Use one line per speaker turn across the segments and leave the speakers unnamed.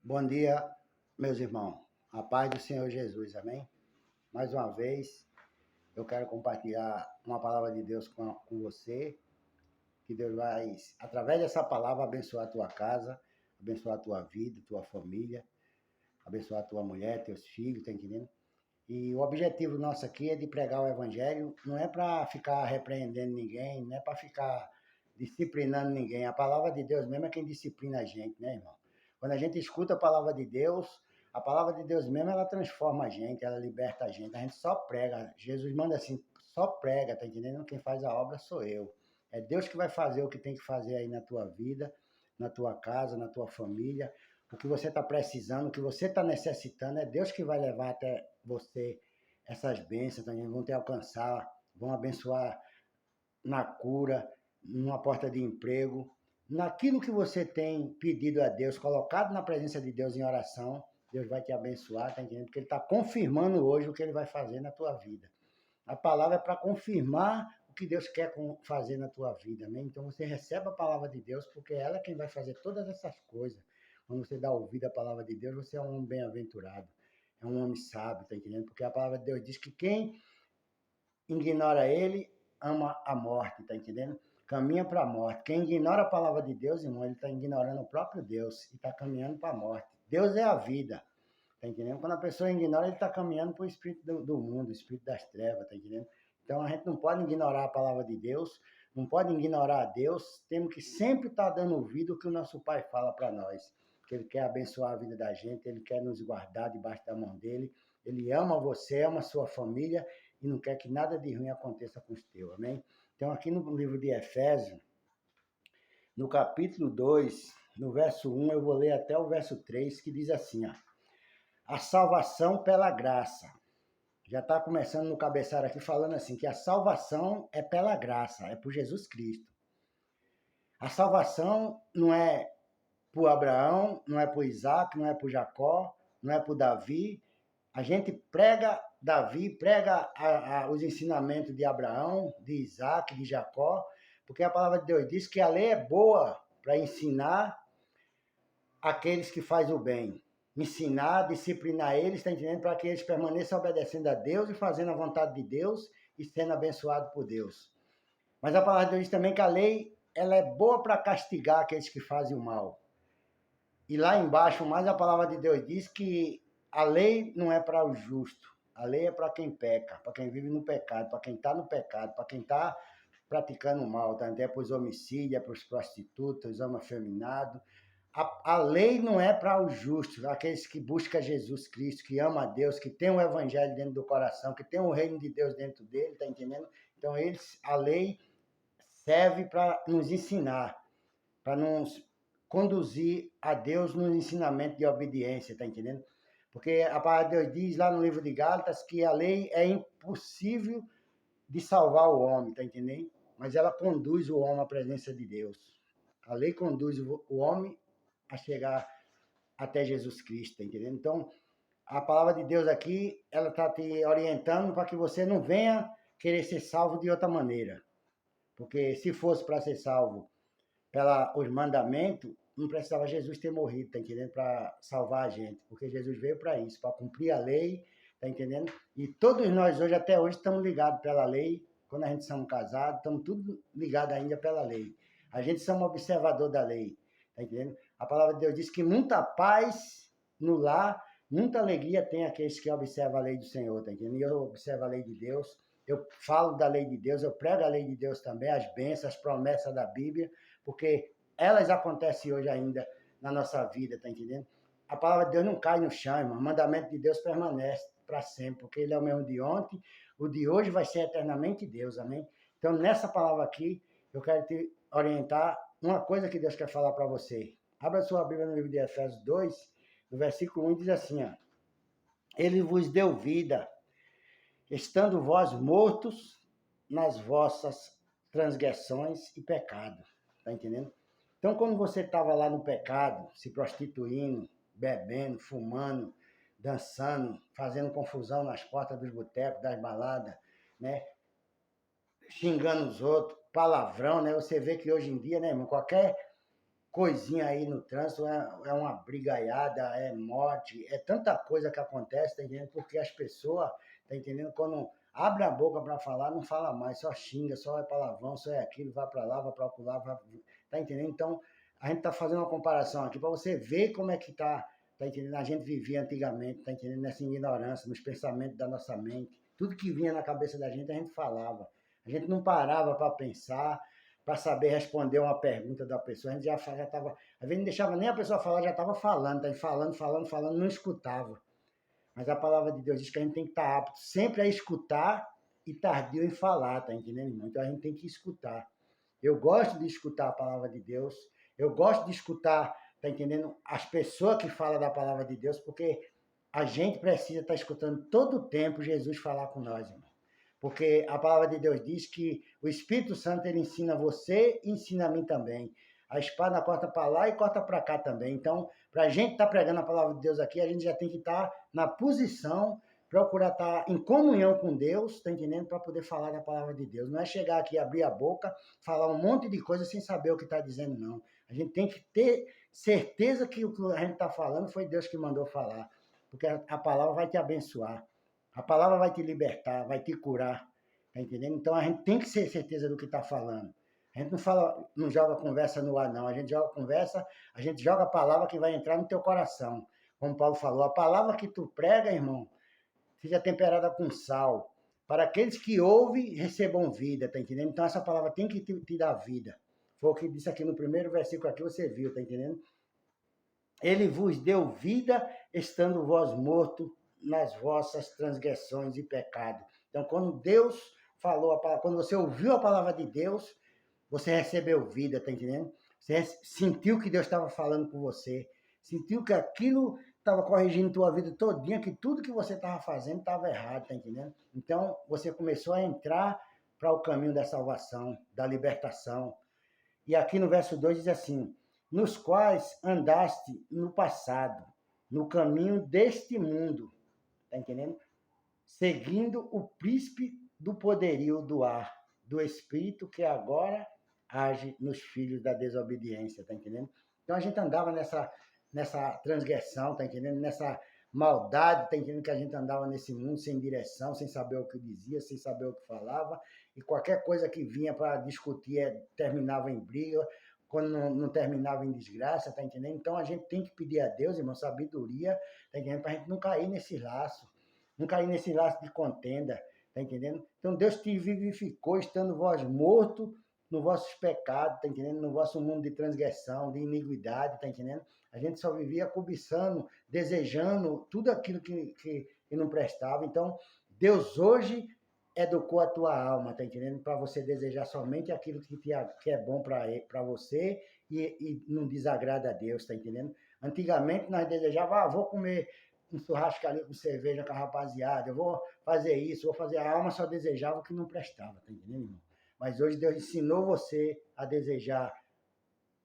Bom dia, meus irmãos. A paz do Senhor Jesus, amém? Mais uma vez, eu quero compartilhar uma palavra de Deus com você, que Deus vai, através dessa palavra, abençoar a tua casa, abençoar a tua vida, tua família, abençoar a tua mulher, teus filhos, tá entendendo? E o objetivo nosso aqui é de pregar o evangelho, não é para ficar repreendendo ninguém, não é para ficar disciplinando ninguém. A palavra de Deus mesmo é quem disciplina a gente, né, irmão? Quando a gente escuta a palavra de Deus mesmo, ela transforma a gente, ela liberta a gente. A gente só prega. Jesus manda assim, só prega, tá entendendo? Quem faz a obra sou eu. É Deus que vai fazer o que tem que fazer aí na tua vida, na tua casa, na tua família. O que você está precisando, o que você está necessitando, é Deus que vai levar até você essas bênçãos, tá entendendo? Vão te alcançar, vão abençoar na cura, numa porta de emprego, naquilo que você tem pedido a Deus, colocado na presença de Deus em oração, Deus vai te abençoar, tá entendendo? Porque Ele está confirmando hoje o que Ele vai fazer na tua vida. A palavra é para confirmar o que Deus quer fazer na tua vida, amém? Então você recebe a palavra de Deus, porque ela é quem vai fazer todas essas coisas. Quando você dá ouvido à palavra de Deus, você é um homem bem-aventurado, é um homem sábio, tá entendendo? Porque a palavra de Deus diz que quem ignora Ele ama a morte, tá entendendo? Caminha para a morte. Quem ignora a palavra de Deus, irmão, ele está ignorando o próprio Deus e está caminhando para a morte. Deus é a vida, tá entendendo? Quando a pessoa ignora, ele está caminhando para o espírito do mundo, o espírito das trevas, tá entendendo? Então a gente não pode ignorar a palavra de Deus, não pode ignorar a Deus, temos que sempre estar dando ouvido ao que o nosso Pai fala para nós, que Ele quer abençoar a vida da gente, Ele quer nos guardar debaixo da mão dEle, Ele ama você, ama a sua família e não quer que nada de ruim aconteça com os teus, amém? Então aqui no livro de Efésios, no capítulo 2, no verso 1, eu vou ler até o verso 3, que diz assim, ó, a salvação pela graça. Já está começando no cabeçalho aqui falando assim, que a salvação é pela graça, é por Jesus Cristo. A salvação não é por Abraão, não é por Isaac, não é por Jacó, não é por Davi. A gente prega Davi, prega os ensinamentos de Abraão, de Isaac, de Jacó, porque a palavra de Deus diz que a lei é boa para ensinar aqueles que fazem o bem. Ensinar, disciplinar eles, está entendendo? Para que eles permaneçam obedecendo a Deus e fazendo a vontade de Deus e sendo abençoados por Deus. Mas a palavra de Deus diz também que a lei ela é boa para castigar aqueles que fazem o mal. E lá embaixo, mais a palavra de Deus diz que a lei não é para o justo. A lei é para quem peca, para quem vive no pecado, para quem está no pecado, para quem está praticando o mal. Tá? Até para os homicídios, para os prostitutos, os homens afeminados. A lei não é para os justos, aqueles que buscam Jesus Cristo, que ama a Deus, que tem o evangelho dentro do coração, que tem o reino de Deus dentro dele, tá entendendo? Então, a lei serve para nos ensinar, para nos conduzir a Deus no ensinamento de obediência, tá entendendo? Porque a palavra de Deus diz lá no livro de Gálatas que a lei é impossível de salvar o homem, tá entendendo? Mas ela conduz o homem à presença de Deus. A lei conduz o homem a chegar até Jesus Cristo, tá entendendo? Então, a palavra de Deus aqui, ela está te orientando para que você não venha querer ser salvo de outra maneira. Porque se fosse para ser salvo pelos mandamentos, não precisava Jesus ter morrido, tá entendendo? Para salvar a gente. Porque Jesus veio para isso, para cumprir a lei, tá entendendo? E todos nós hoje, até hoje, estamos ligados pela lei. Quando a gente somos casados, estamos tudo ligados ainda pela lei. A gente somos observador da lei, tá entendendo? A palavra de Deus diz que muita paz no lar, muita alegria tem aqueles que observam a lei do Senhor, tá entendendo? E eu observo a lei de Deus, eu falo da lei de Deus, eu prego a lei de Deus também, as bênçãos, as promessas da Bíblia, porque elas acontecem hoje ainda na nossa vida, tá entendendo? A palavra de Deus não cai no chão, irmão. O mandamento de Deus permanece para sempre, porque Ele é o mesmo de ontem, o de hoje vai ser eternamente Deus, amém? Então, nessa palavra aqui, eu quero te orientar uma coisa que Deus quer falar para você. Abra sua Bíblia no livro de Efésios 2, no versículo 1, diz assim, ó, Ele vos deu vida, estando vós mortos nas vossas transgressões e pecados. Tá entendendo? Então, quando você estava lá no pecado, se prostituindo, bebendo, fumando, dançando, fazendo confusão nas portas dos botecos, das baladas, né? Xingando os outros, palavrão, né? Você vê que hoje em dia, né, irmão, qualquer coisinha aí no trânsito, é uma brigaiada, é morte, é tanta coisa que acontece, tá entendendo? Porque as pessoas, tá entendendo? Quando abre a boca para falar, não fala mais, só xinga, só é palavrão, só é aquilo, vai para lá, vai para lá, vai, tá entendendo? Então, a gente tá fazendo uma comparação aqui para você ver como é que tá entendendo? A gente vivia antigamente, tá entendendo? Nessa ignorância, nos pensamentos da nossa mente. Tudo que vinha na cabeça da gente, a gente falava. A gente não parava para pensar, para saber responder uma pergunta da pessoa. A gente já estava, às vezes não deixava nem a pessoa falar, já estava falando, tá falando, não escutava. Mas a palavra de Deus diz que a gente tem que estar apto sempre a escutar e tardio em falar, tá entendendo, irmão? Então a gente tem que escutar. Eu gosto de escutar a palavra de Deus, eu gosto de escutar, tá entendendo, as pessoas que falam da palavra de Deus, porque a gente precisa estar escutando todo o tempo Jesus falar com nós, irmão. Porque a palavra de Deus diz que o Espírito Santo ele ensina você e ensina a mim também. A espada corta para lá e corta para cá também. Então, para a gente estar pregando a palavra de Deus aqui, a gente já tem que estar na posição, procurar estar em comunhão com Deus, está entendendo? Para poder falar da palavra de Deus. Não é chegar aqui, abrir a boca, falar um monte de coisa sem saber o que está dizendo, não. A gente tem que ter certeza que o que a gente está falando foi Deus que mandou falar. Porque a palavra vai te abençoar. A palavra vai te libertar, vai te curar. Tá entendendo? Então a gente tem que ter certeza do que está falando. A gente não fala, não joga conversa no ar, não. A gente joga conversa, a gente joga a palavra que vai entrar no teu coração. Como Paulo falou, a palavra que tu prega, irmão, seja temperada com sal. Para aqueles que ouvem, recebam vida, tá entendendo? Então essa palavra tem que te dar vida. Foi o que disse aqui no primeiro versículo aqui, você viu, tá entendendo? Ele vos deu vida, estando vós mortos nas vossas transgressões e pecados. Então, quando Deus falou a palavra, quando você ouviu a palavra de Deus, você recebeu vida, tá entendendo? Você sentiu que Deus estava falando com você, sentiu que aquilo estava corrigindo tua vida todinha, que tudo que você estava fazendo estava errado, tá entendendo? Então, você começou a entrar para o caminho da salvação, da libertação. E aqui no verso 2 diz assim: nos quais andaste no passado, no caminho deste mundo, tá entendendo? Seguindo o príncipe do poderio do ar, do espírito que agora age nos filhos da desobediência, tá entendendo? Então a gente andava nessa transgressão, tá entendendo? Nessa maldade, tá entendendo? Que a gente andava nesse mundo sem direção, sem saber o que dizia, sem saber o que falava, e qualquer coisa que vinha para discutir terminava em briga, quando não terminava em desgraça, tá entendendo? Então a gente tem que pedir a Deus, irmão, sabedoria, tá entendendo? Para a gente não cair nesse laço, não cair nesse laço de contenda, tá entendendo? Então Deus te vivificou, estando vós morto nos vossos pecados, tá entendendo? No vosso mundo de transgressão, de iniquidade, tá entendendo? A gente só vivia cobiçando, desejando tudo aquilo que não prestava. Então, Deus hoje educou a tua alma, tá entendendo? Para você desejar somente aquilo que é bom para você e não desagrada a Deus, tá entendendo? Antigamente nós desejávamos, vou comer um churrasco ali com cerveja com a rapaziada, eu vou fazer isso, vou fazer. A alma só desejava o que não prestava, tá entendendo, irmão? Mas hoje Deus ensinou você a desejar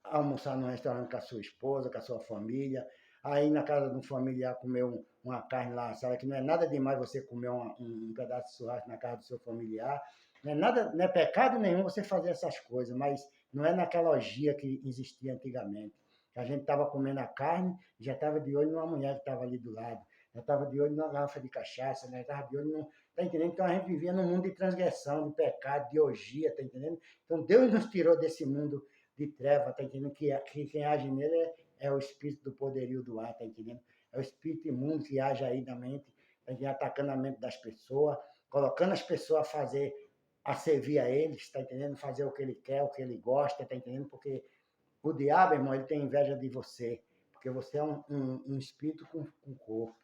almoçar num restaurante com a sua esposa, com a sua família, aí na casa de um familiar comer uma carne lá, sabe? Que não é nada demais você comer um pedaço de churrasco na casa do seu familiar. Não é nada, não é pecado nenhum você fazer essas coisas, mas não é naquela orgia que existia antigamente. A gente estava comendo a carne e já estava de olho numa mulher que estava ali do lado. Já estava de olho numa garrafa de cachaça, já estava de olho no. Tá entendendo? Então a gente vivia num mundo de transgressão, de pecado, de orgia, tá entendendo? Então Deus nos tirou desse mundo de treva, tá entendendo? Que quem age nele é o espírito do poderio do ar, tá entendendo? É o espírito imundo que age aí na mente, tá entendendo? Atacando a mente das pessoas, colocando as pessoas a servir a eles, tá entendendo? Fazer o que ele quer, o que ele gosta, tá entendendo? Porque o diabo, irmão, ele tem inveja de você, porque você é um espírito com corpo.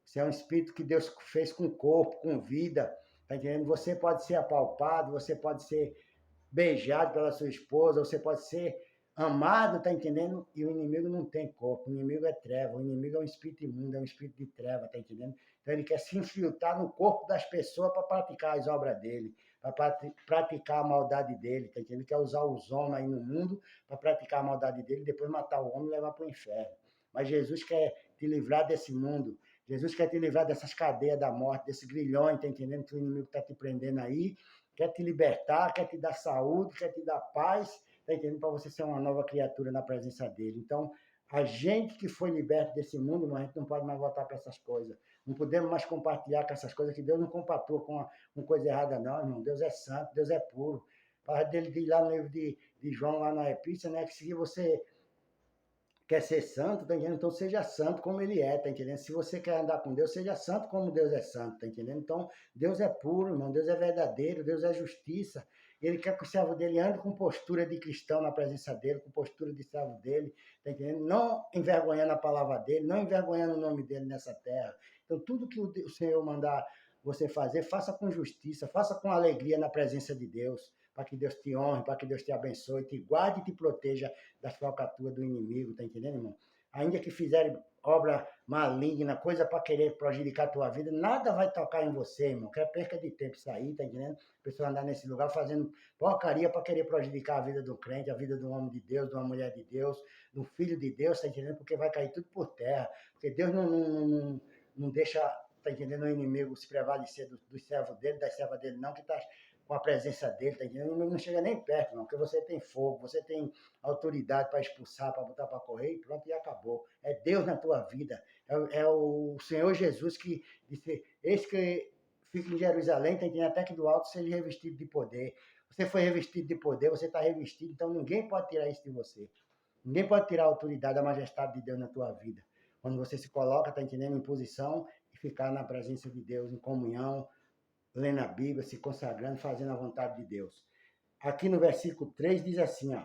Você é um espírito que Deus fez com corpo, com vida, tá entendendo? Você pode ser apalpado, você pode ser beijado pela sua esposa, você pode ser amado, tá entendendo? E o inimigo não tem corpo, o inimigo é treva, o inimigo é um espírito imundo, é um espírito de treva, tá entendendo? Então ele quer se infiltrar no corpo das pessoas para praticar as obras dele, para praticar a maldade dele, tá entendendo? Ele quer usar os homens aí no mundo para praticar a maldade dele, depois matar o homem e levar para o inferno. Mas Jesus quer te livrar desse mundo, Jesus quer te livrar dessas cadeias da morte, desse grilhão, tá entendendo? Que o inimigo está te prendendo aí, quer te libertar, quer te dar saúde, quer te dar paz, tá entendendo? Para você ser uma nova criatura na presença dele. Então, a gente que foi liberto desse mundo, mas a gente não pode mais voltar para essas coisas. Não podemos mais compartilhar com essas coisas, que Deus não compactua com coisa errada, não, irmão. Deus é santo, Deus é puro. Fala dele de lá no livro de João, lá na Epístola, né? Que se você quer ser santo, tá entendendo? Então seja santo como ele é, tá entendendo? Se você quer andar com Deus, seja santo como Deus é santo, tá entendendo? Então Deus é puro, irmão, Deus é verdadeiro, Deus é justiça. Ele quer que o servo dele ande com postura de cristão na presença dele, com postura de servo dele, tá entendendo? Não envergonhando a palavra dele, não envergonhando o nome dele nessa terra. Então tudo que o Senhor mandar você fazer, faça com justiça, faça com alegria na presença de Deus, para que Deus te honre, para que Deus te abençoe, te guarde e te proteja das falcatruas do inimigo, tá entendendo, irmão? Ainda que fizerem obra maligna, coisa para querer prejudicar a tua vida, nada vai tocar em você, irmão. Que é perca de tempo isso aí, tá entendendo? A pessoa andar nesse lugar fazendo porcaria para querer prejudicar a vida do crente, a vida do homem de Deus, de uma mulher de Deus, do filho de Deus, tá entendendo? Porque vai cair tudo por terra. Porque Deus não deixa, tá entendendo, o inimigo se prevalecer do servo dele, da serva dele, não, que tá com a presença dele, tá entendendo? Não chega nem perto, não, porque você tem fogo, você tem autoridade para expulsar, para botar para correr, e pronto, e acabou. É Deus na tua vida, é o Senhor Jesus que disse, esse que fica em Jerusalém, tá entendendo? Até que do alto seja revestido de poder. Você foi revestido de poder, você está revestido, então ninguém pode tirar isso de você. Ninguém pode tirar a autoridade, a majestade de Deus na tua vida. Quando você se coloca, tá entendendo, em posição e ficar na presença de Deus, em comunhão, lendo a Bíblia, se consagrando, fazendo a vontade de Deus. Aqui no versículo 3 diz assim, ó,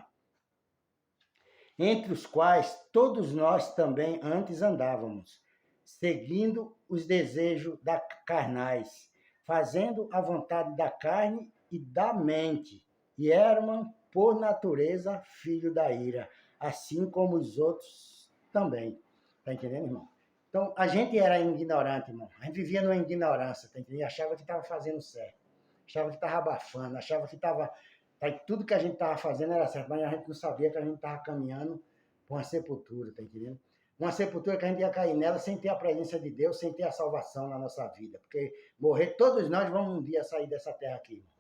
entre os quais todos nós também antes andávamos, seguindo os desejos carnais, fazendo a vontade da carne e da mente, e éramos, por natureza, filho da ira, assim como os outros também. Tá entendendo, irmão? Então, a gente era ignorante, irmão. A gente vivia numa ignorância, tá entendendo? E achava que estava fazendo certo. Achava que estava abafando, achava que estava... Tudo que a gente estava fazendo era certo, mas a gente não sabia que a gente estava caminhando para uma sepultura, tá entendendo? Uma sepultura que a gente ia cair nela sem ter a presença de Deus, sem ter a salvação na nossa vida. Porque morrer, todos nós vamos um dia sair dessa terra aqui, irmão.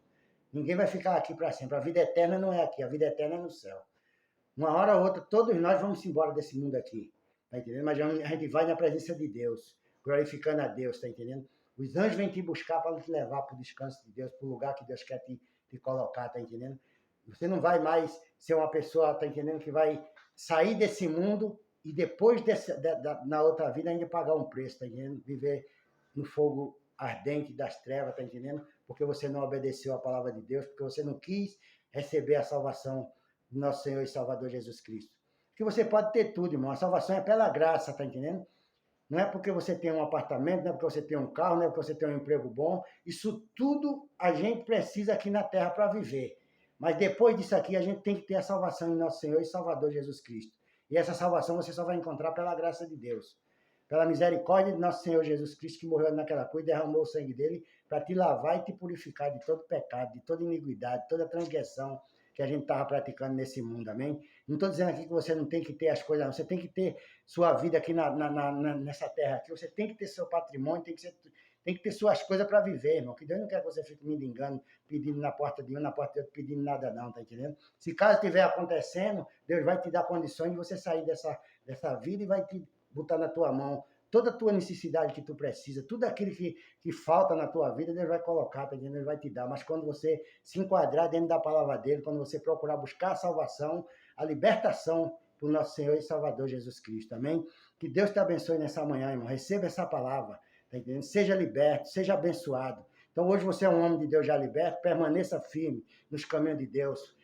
Ninguém vai ficar aqui para sempre. A vida eterna não é aqui, a vida eterna é no céu. Uma hora ou outra, todos nós vamos embora desse mundo aqui. Tá entendendo? Mas a gente vai na presença de Deus, glorificando a Deus, tá entendendo? Os anjos vêm te buscar para te levar para o descanso de Deus, para o lugar que Deus quer te colocar, tá entendendo? Você não vai mais ser uma pessoa, tá entendendo, que vai sair desse mundo e depois na outra vida ainda pagar um preço, tá entendendo? Viver no fogo ardente das trevas, tá entendendo? Porque você não obedeceu a palavra de Deus, porque você não quis receber a salvação do nosso Senhor e Salvador Jesus Cristo. Porque você pode ter tudo, irmão. A salvação é pela graça, tá entendendo? Não é porque você tem um apartamento, não é porque você tem um carro, não é porque você tem um emprego bom. Isso tudo a gente precisa aqui na terra para viver. Mas depois disso aqui, a gente tem que ter a salvação em nosso Senhor e Salvador Jesus Cristo. E essa salvação você só vai encontrar pela graça de Deus. Pela misericórdia de nosso Senhor Jesus Cristo, que morreu naquela cruz e derramou o sangue dele para te lavar e te purificar de todo pecado, de toda iniquidade, de toda transgressão que a gente estava praticando nesse mundo, amém? Não estou dizendo aqui que você não tem que ter as coisas, não. Você tem que ter sua vida aqui nessa terra aqui, você tem que ter seu patrimônio, tem que ter suas coisas para viver, irmão. Que Deus não quer que você fique me engano, pedindo na porta de um, na porta de outro, pedindo nada não, tá entendendo? Se caso estiver acontecendo, Deus vai te dar condições de você sair dessa vida e vai te botar na tua mão toda a tua necessidade que tu precisa, tudo aquilo que falta na tua vida, Deus vai colocar, tá entendendo? Ele vai te dar. Mas quando você se enquadrar dentro da palavra dele, quando você procurar buscar a salvação, a libertação para o nosso Senhor e Salvador Jesus Cristo, amém? Que Deus te abençoe nessa manhã, irmão. Receba essa palavra, tá entendendo? Seja liberto, seja abençoado. Então hoje você é um homem de Deus já liberto, permaneça firme nos caminhos de Deus,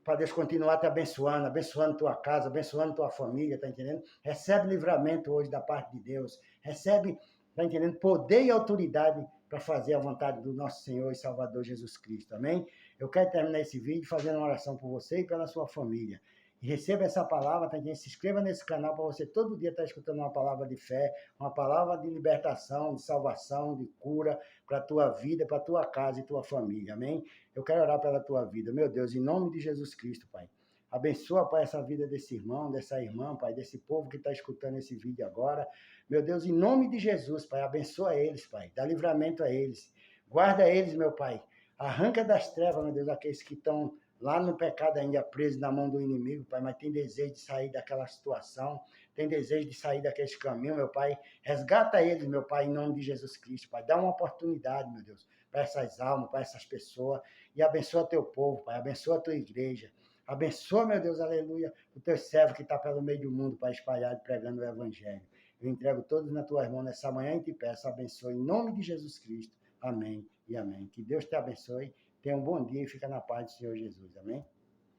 para Deus continuar te abençoando, abençoando tua casa, abençoando tua família, tá entendendo? Recebe livramento hoje da parte de Deus. Recebe, tá entendendo? Poder e autoridade para fazer a vontade do nosso Senhor e Salvador Jesus Cristo, amém? Eu quero terminar esse vídeo fazendo uma oração por você e pela sua família. E receba essa palavra, tá entendendo? Se inscreva nesse canal para você todo dia estar escutando uma palavra de fé, uma palavra de libertação, de salvação, de cura para a tua vida, para a tua casa e tua família, amém? Eu quero orar pela tua vida, meu Deus, em nome de Jesus Cristo, Pai. Abençoa, Pai, essa vida desse irmão, dessa irmã, Pai, desse povo que está escutando esse vídeo agora. Meu Deus, em nome de Jesus, Pai, abençoa eles, Pai. Dá livramento a eles. Guarda eles, meu Pai. Arranca das trevas, meu Deus, aqueles que estão lá no pecado ainda preso na mão do inimigo, Pai, mas tem desejo de sair daquela situação, tem desejo de sair daqueles caminhos, meu Pai. Resgata eles, meu Pai, em nome de Jesus Cristo, Pai. Dá uma oportunidade, meu Deus, para essas almas, para essas pessoas, e abençoa teu povo, Pai, abençoa a tua igreja. Abençoa, meu Deus, aleluia, o teu servo que está pelo meio do mundo, Pai, espalhado, pregando o evangelho. Eu entrego todos nas tuas mãos nessa manhã e te peço, abençoe em nome de Jesus Cristo. Amém e amém. Que Deus te abençoe. Tenha um bom dia e fica na paz do Senhor Jesus. Amém?